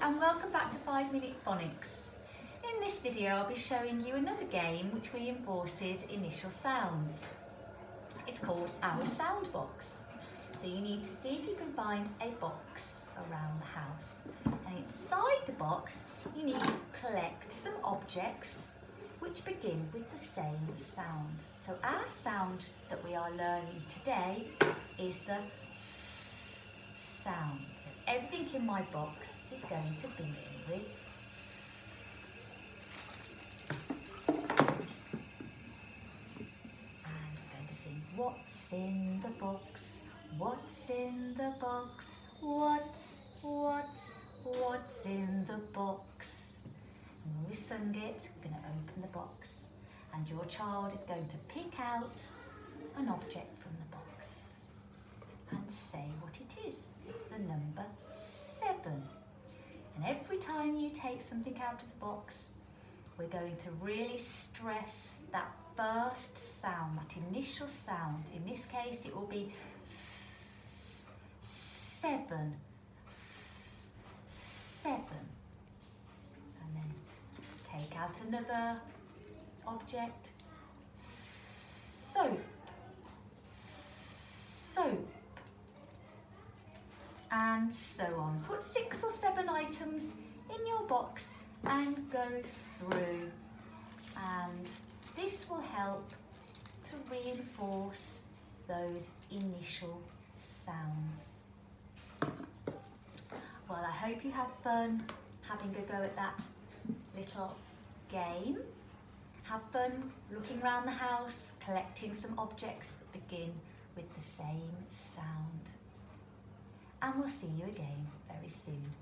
and welcome back to 5-Minute Phonics. In this video I'll be showing you another game which reinforces initial sounds. It's called Our Sound Box. So you need to see if you can find a box around the house. And inside the box you need to collect some objects which begin with the same sound. So our sound that we are learning today is the S sound. So everything in my box is going to begin with S. And we're going to sing, what's in the box? What's in the box? What's in the box? And when we sung it, we're going to open the box. And your child is going to pick out an object from the box and say what it is. It's the number 7. And every time you take something out of the box, we're going to really stress that first sound, that initial sound. In this case, it will be 7. 7. And then take out another object. Soap. Soap. And so on. Put 6 or 7 items in your box and go through, and this will help to reinforce those initial sounds. Well, I hope you have fun having a go at that little game. Have fun looking around the house, collecting some objects that begin with the same sound. And we'll see you again very soon.